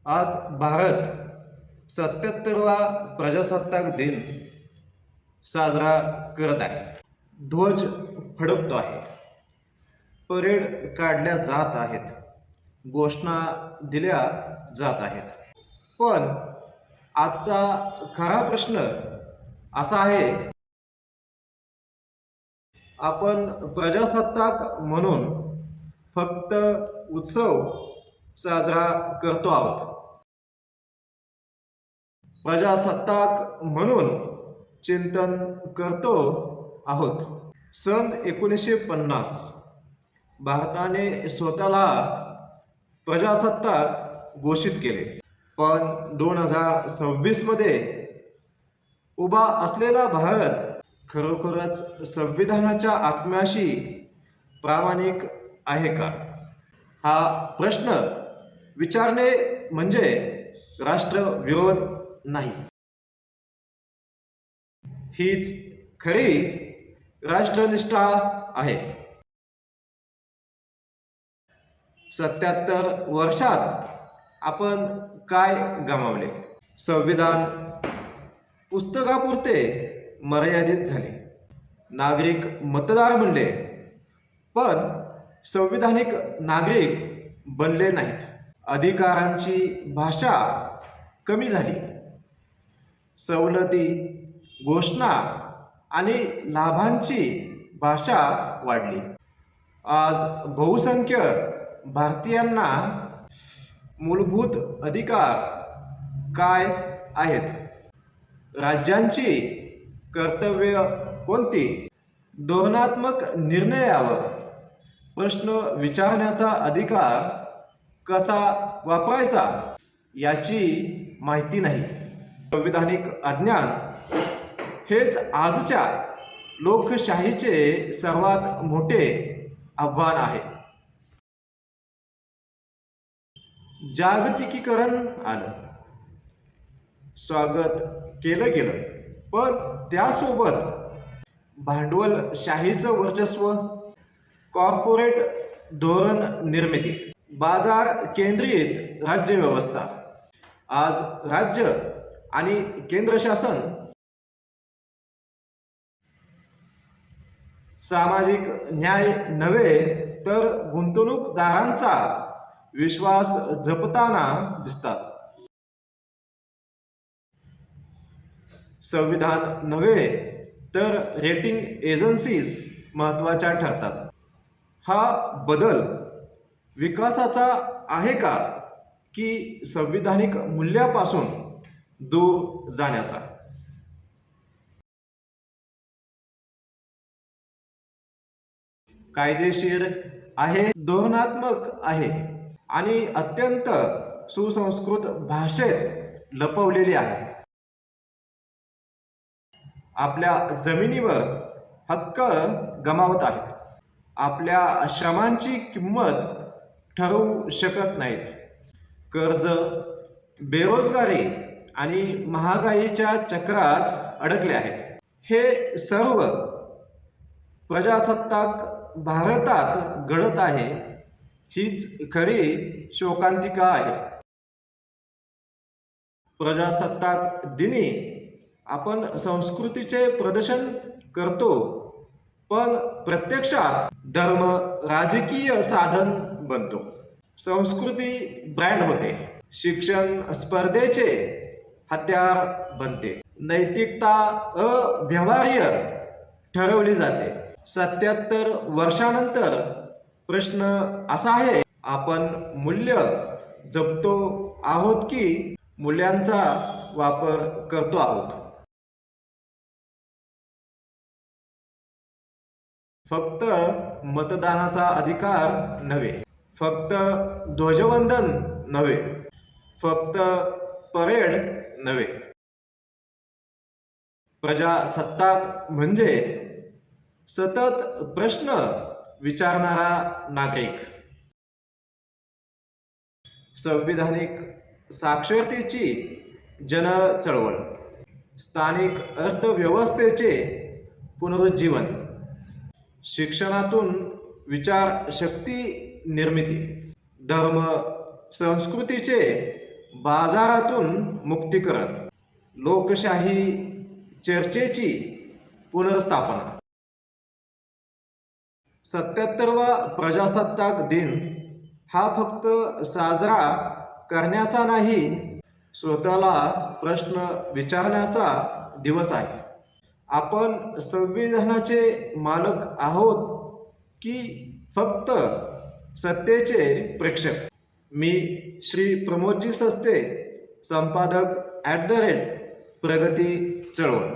आज भारत 77वा प्रजासत्ताक दिन साजरा करत आहे. ध्वज फडकतो आहे, परेड काढल्या जात आहेत, घोषणा दिल्या जात आहेत. पण आजचा खरा प्रश्न असा आहे, आपण प्रजासत्ताक म्हणून फक्त उत्सव साजरा करतो आहोत, प्रजासत्ताक म्हणून चिंतन करतो आहोत. सन 1950 भारताने स्वतःला प्रजासत्ताक घोषित केले. पण 2026 मध्ये उभा असलेला भारत खरोखरच संविधानाच्या आत्म्याशी प्रामाणिक आहे का? हा प्रश्न विचारणे म्हणजे राष्ट्रविरोध नाही. हीच खरी राष्ट्रनिष्ठा आहे. 77 वर्षात आपण काय गमावले? संविधान पुस्तकापुरते मर्यादित झाले. नागरिक मतदार बनले, पण संविधानिक नागरिक बनले नाहीत. अधिकारांची भाषा कमी झाली. सवलती, घोषणा आणि लाभांची भाषा वाढली. आज बहुसंख्य भारतीयांना मूलभूत अधिकार काय आहेत? राज्यांची कर्तव्य कोणती? धोरणात्मक निर्णयावर प्रश्न विचारण्याचा अधिकार कसा वापरायचा याची माहिती नाही. संविधानिक अज्ञान हेच आजच्या लोकशाहीचे सर्वात मोठे आव्हान आहे. जागतिकीकरण आलं, स्वागत केलं गेलं, पण त्यासोबत भांडवलशाहीचं वर्चस्व, कॉर्पोरेट धोरण निर्मिती, बाजार केंद्रित राज्यव्यवस्था. आज राज्य आणि केंद्र शासन सामाजिक न्याय नव्हे तर गुंतवणूकदारांचा विश्वास जपताना दिसतात. संविधान नव्हे तर रेटिंग एजन्सीज महत्त्वाच्या ठरतात. हा बदल विकासाचा आहे का की संविधानिक मूल्यापासून दूर जाण्याचा? कायदेशीर आहे, धोरणात्मक आहे आणि अत्यंत सुसंस्कृत भाषेत लपवलेली आहे. आपल्या जमिनीवर हक्क गमावत आहेत. आपल्या श्रमांची किंमत ठरवू शकत नाहीत. कर्ज, बेरोजगारी आणि महागाईच्या चक्रात अडकले आहेत. हे सर्व प्रजासत्ताक भारतात घडत आहे. हीच खरी शोकांतिका आहे. प्रजासत्ताक दिनी आपण संस्कृतीचे प्रदर्शन करतो, पण प्रत्यक्षात धर्म राजकीय साधन बनतो. संस्कृती ब्रँड होते, शिक्षण स्पर्धेचे हत्यार बनते, नैतिकता अव्यवहार्य ठरवली जाते. 77 वर्षानंतर प्रश्न असा आहे, आपण मूल्य जपतो आहोत की मूल्यांचा वापर करतो आहोत? फक्त मतदानाचा अधिकार नव्हे, फक्त ध्वजवंदन नव्हे, फक्त परेड नव्हे. प्रजासत्ताक म्हणजे सतत प्रश्न विचारणारा नागरिक. संविधानिक साक्षरतेची जनचळवळ, स्थानिक अर्थव्यवस्थेचे पुनरुज्जीवन, शिक्षणातून विचारशक्ती निर्मिती, धर्म संस्कृतीचे बाजारातून मुक्तीकरण, लोकशाही चर्चेची पुनर्स्थापना. 77वा प्रजासत्ताक दिन हा फक्त साजरा करण्याचा नाही, स्वतःला प्रश्न विचारण्याचा दिवस आहे. आपण संविधानाचे मालक आहोत की फक्त सत्तेचे प्रेक्षक? मी श्री प्रमोदजी सस्ते, संपादक @प्रगती चळवळ.